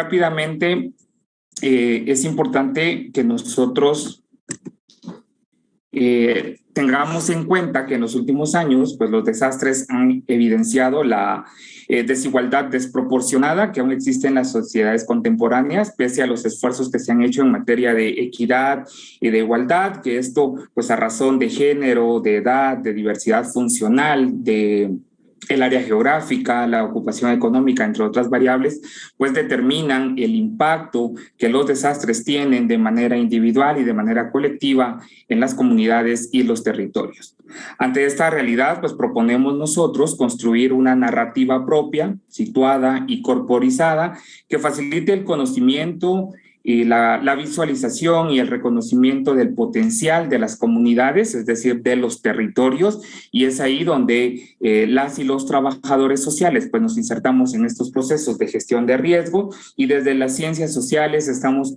rápidamente, es importante que nosotros tengamos en cuenta que en los últimos años, pues los desastres han evidenciado la desigualdad desproporcionada que aún existe en las sociedades contemporáneas, pese a los esfuerzos que se han hecho en materia de equidad y de igualdad, que esto, pues a razón de género, de edad, de diversidad funcional, de el área geográfica, la ocupación económica, entre otras variables, pues determinan el impacto que los desastres tienen de manera individual y de manera colectiva en las comunidades y los territorios. Ante esta realidad, pues proponemos nosotros construir una narrativa propia, situada y corporizada, que facilite el conocimiento y la visualización y el reconocimiento del potencial de las comunidades, es decir, de los territorios, y es ahí donde las y los trabajadores sociales pues nos insertamos en estos procesos de gestión de riesgo, y desde las ciencias sociales estamos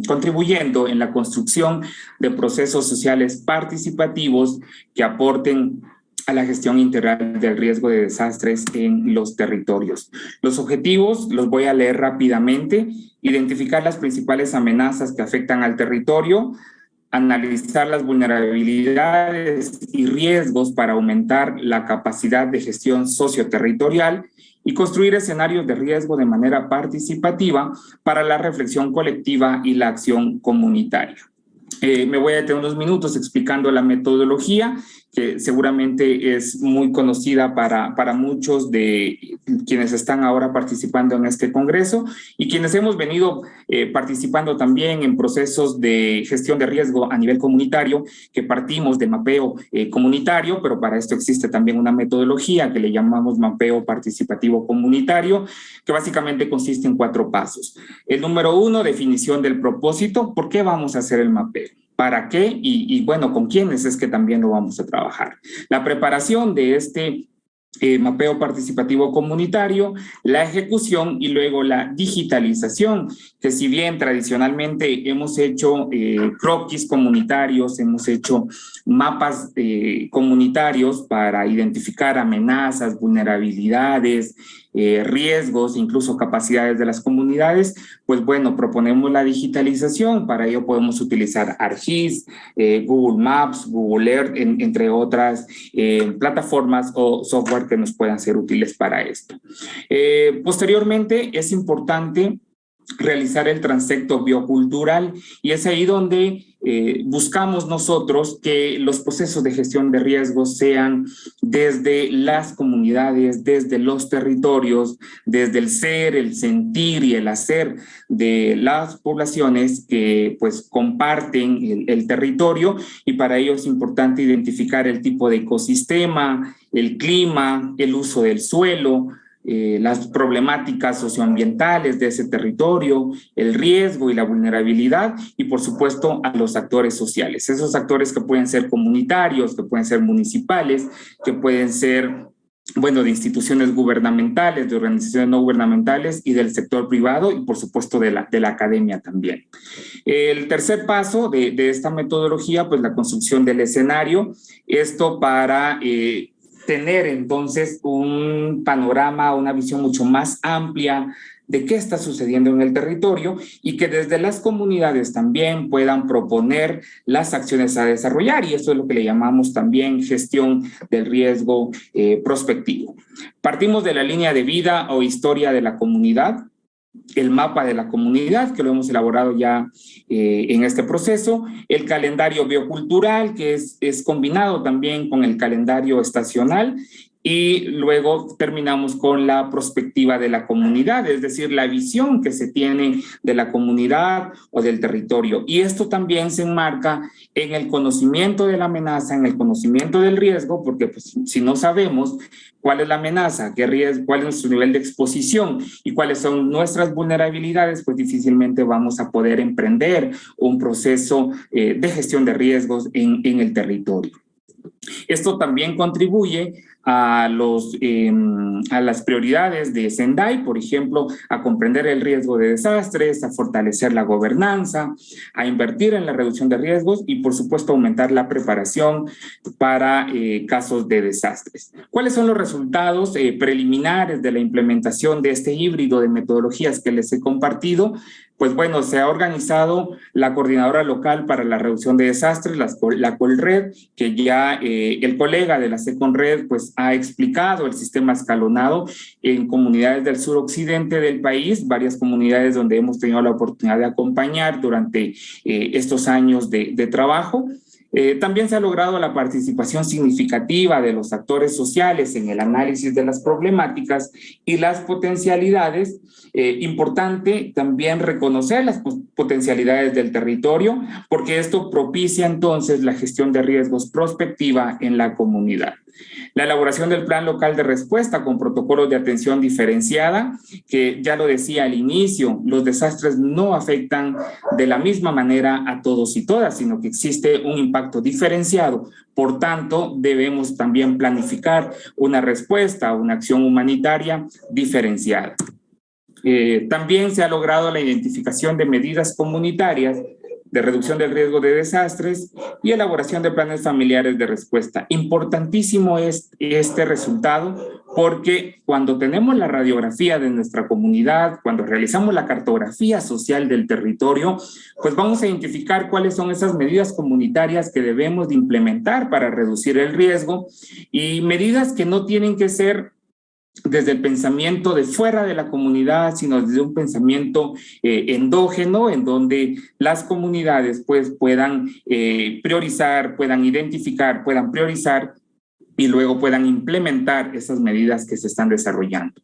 contribuyendo en la construcción de procesos sociales participativos que aporten a la gestión integral del riesgo de desastres en los territorios. Los objetivos los voy a leer rápidamente: identificar las principales amenazas que afectan al territorio, analizar las vulnerabilidades y riesgos para aumentar la capacidad de gestión socioterritorial y construir escenarios de riesgo de manera participativa para la reflexión colectiva y la acción comunitaria. Me voy a detener unos minutos explicando la metodología, que seguramente es muy conocida para muchos de quienes están ahora participando en este congreso y quienes hemos venido participando también en procesos de gestión de riesgo a nivel comunitario, que partimos de mapeo comunitario, pero para esto existe también una metodología que le llamamos mapeo participativo comunitario, que básicamente consiste en 4 pasos. El número 1, definición del propósito. ¿Por qué vamos a hacer el mapeo? ¿Para qué? Y bueno, ¿con quiénes es que también lo vamos a trabajar? La preparación de este mapeo participativo comunitario, la ejecución y luego la digitalización, que si bien tradicionalmente hemos hecho croquis comunitarios, hemos hecho mapas comunitarios para identificar amenazas, vulnerabilidades, riesgos, incluso capacidades de las comunidades, pues bueno, proponemos la digitalización. Para ello podemos utilizar ArcGIS, Google Maps, Google Earth, entre otras plataformas o software que nos puedan ser útiles para esto. Posteriormente es importante realizar el transecto biocultural, y es ahí donde buscamos nosotros que los procesos de gestión de riesgos sean desde las comunidades, desde los territorios, desde el ser, el sentir y el hacer de las poblaciones que pues comparten el territorio, y para ello es importante identificar el tipo de ecosistema, el clima, el uso del suelo, las problemáticas socioambientales de ese territorio, el riesgo y la vulnerabilidad, y por supuesto a los actores sociales, esos actores que pueden ser comunitarios, que pueden ser municipales, que pueden ser, bueno, de instituciones gubernamentales, de organizaciones no gubernamentales y del sector privado, y por supuesto de la academia también. El tercer paso de esta metodología, pues la construcción del escenario, esto para tener entonces un panorama, una visión mucho más amplia de qué está sucediendo en el territorio, y que desde las comunidades también puedan proponer las acciones a desarrollar, y esto es lo que le llamamos también gestión del riesgo prospectivo. Partimos de la línea de vida o historia de la comunidad, el mapa de la comunidad, que lo hemos elaborado ya en este proceso, el calendario biocultural, que es combinado también con el calendario estacional, y luego terminamos con la perspectiva de la comunidad, es decir, la visión que se tiene de la comunidad o del territorio. Y esto también se enmarca en el conocimiento de la amenaza, en el conocimiento del riesgo, porque pues, si no sabemos cuál es la amenaza, qué riesgo, cuál es nuestro nivel de exposición y cuáles son nuestras vulnerabilidades, pues difícilmente vamos a poder emprender un proceso de gestión de riesgos en el territorio. Esto también contribuye a las prioridades de Sendai, por ejemplo, a comprender el riesgo de desastres, a fortalecer la gobernanza, a invertir en la reducción de riesgos y, por supuesto, aumentar la preparación para casos de desastres. ¿Cuáles son los resultados preliminares de la implementación de este híbrido de metodologías que les he compartido? Pues bueno, se ha organizado la Coordinadora Local para la Reducción de Desastres, la COLRED, que ya el colega de la SECONRED pues ha explicado el sistema escalonado en comunidades del suroccidente del país, varias comunidades donde hemos tenido la oportunidad de acompañar durante estos años de trabajo. También se ha logrado la participación significativa de los actores sociales en el análisis de las problemáticas y las potencialidades. Importante también reconocer las potencialidades del territorio, porque esto propicia entonces la gestión de riesgos prospectiva en la comunidad. La elaboración del plan local de respuesta con protocolos de atención diferenciada, que ya lo decía al inicio, los desastres no afectan de la misma manera a todos y todas, sino que existe un impacto diferenciado. Por tanto, debemos también planificar una respuesta, una acción humanitaria diferenciada. También se ha logrado la identificación de medidas comunitarias de reducción del riesgo de desastres y elaboración de planes familiares de respuesta. Importantísimo es este resultado porque cuando tenemos la radiografía de nuestra comunidad, cuando realizamos la cartografía social del territorio, pues vamos a identificar cuáles son esas medidas comunitarias que debemos de implementar para reducir el riesgo y medidas que no tienen que ser desde el pensamiento de fuera de la comunidad, sino desde un pensamiento endógeno, en donde las comunidades pues puedan priorizar, puedan identificar, puedan priorizar y luego puedan implementar esas medidas que se están desarrollando.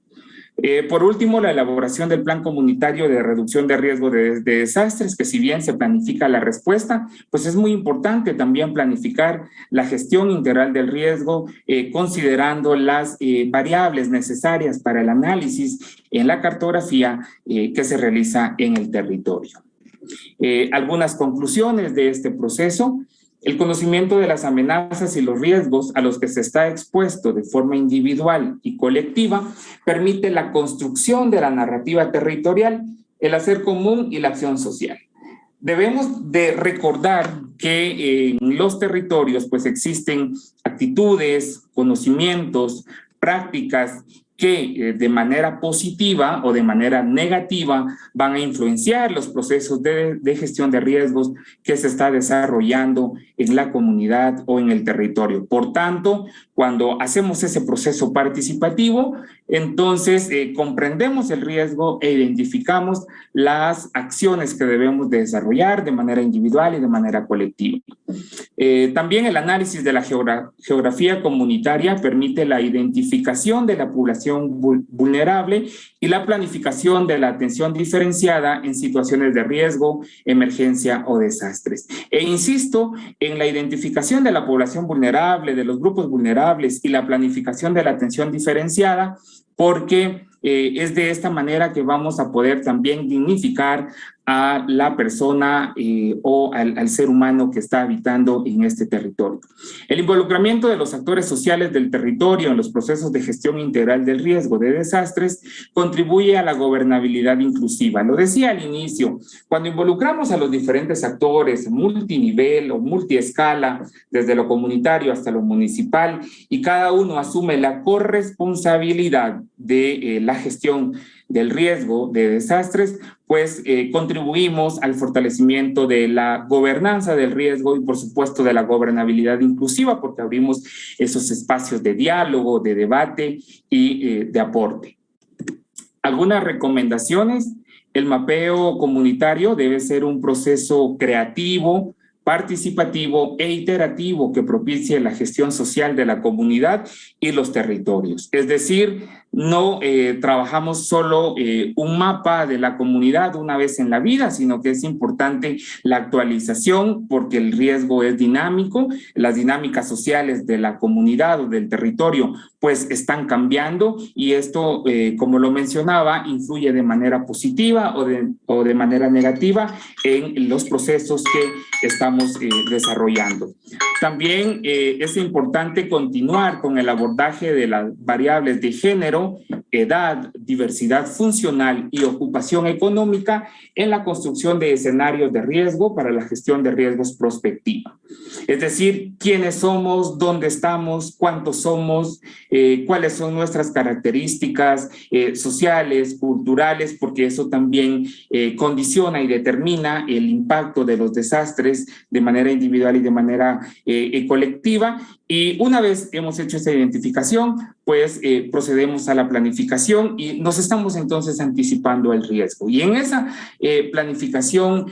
Por último, la elaboración del plan comunitario de reducción de riesgo de desastres, que si bien se planifica la respuesta, pues es muy importante también planificar la gestión integral del riesgo, considerando las variables necesarias para el análisis en la cartografía que se realiza en el territorio. Algunas conclusiones de este proceso. El conocimiento de las amenazas y los riesgos a los que se está expuesto de forma individual y colectiva permite la construcción de la narrativa territorial, el hacer común y la acción social. Debemos de recordar que en los territorios pues existen actitudes, conocimientos, prácticas que de manera positiva o de manera negativa van a influenciar los procesos de gestión de riesgos que se está desarrollando en la comunidad o en el territorio. Por tanto, cuando hacemos ese proceso participativo, entonces comprendemos el riesgo e identificamos las acciones que debemos de desarrollar de manera individual y de manera colectiva. También el análisis de la geografía comunitaria permite la identificación de la población vulnerable y la planificación de la atención diferenciada en situaciones de riesgo, emergencia o desastres. E insisto en la identificación de la población vulnerable, de los grupos vulnerables y la planificación de la atención diferenciada, porque es de esta manera que vamos a poder también dignificar a la persona o al ser humano que está habitando en este territorio. El involucramiento de los actores sociales del territorio en los procesos de gestión integral del riesgo de desastres contribuye a la gobernabilidad inclusiva. Lo decía al inicio, cuando involucramos a los diferentes actores multinivel o multiescala, desde lo comunitario hasta lo municipal, y cada uno asume la corresponsabilidad de la gestión del riesgo de desastres, pues contribuimos al fortalecimiento de la gobernanza del riesgo y por supuesto de la gobernabilidad inclusiva, porque abrimos esos espacios de diálogo, de debate y de aporte. Algunas recomendaciones: el mapeo comunitario debe ser un proceso creativo, participativo e iterativo que propicie la gestión social de la comunidad y los territorios. Es decir, no trabajamos solo un mapa de la comunidad una vez en la vida, sino que es importante la actualización porque el riesgo es dinámico, las dinámicas sociales de la comunidad o del territorio pues están cambiando y esto, como lo mencionaba, influye de manera positiva o de manera negativa en los procesos que estamos estamos desarrollando. También es importante continuar con el abordaje de las variables de género, edad, diversidad funcional y ocupación económica en la construcción de escenarios de riesgo para la gestión de riesgos prospectiva. Es decir, quiénes somos, dónde estamos, cuántos somos, cuáles son nuestras características sociales, culturales, porque eso también condiciona y determina el impacto de los desastres de manera individual y de manera colectiva. Y una vez hemos hecho esa identificación, pues procedemos a la planificación y nos estamos entonces anticipando el riesgo. Y en esa planificación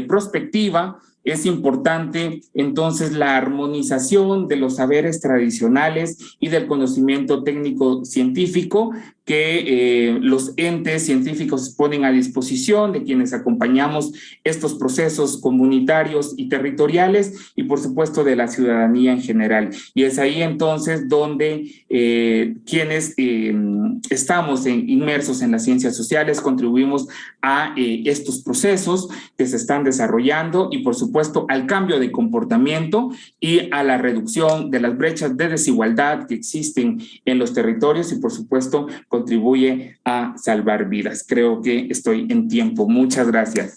prospectiva es importante entonces la armonización de los saberes tradicionales y del conocimiento técnico científico que los entes científicos ponen a disposición de quienes acompañamos estos procesos comunitarios y territoriales y por supuesto de la ciudadanía en general. Y es ahí entonces donde quienes estamos inmersos en las ciencias sociales contribuimos a estos procesos que se están desarrollando y por supuesto al cambio de comportamiento y a la reducción de las brechas de desigualdad que existen en los territorios y por supuesto contribuye a salvar vidas. Creo que estoy en tiempo. Muchas gracias.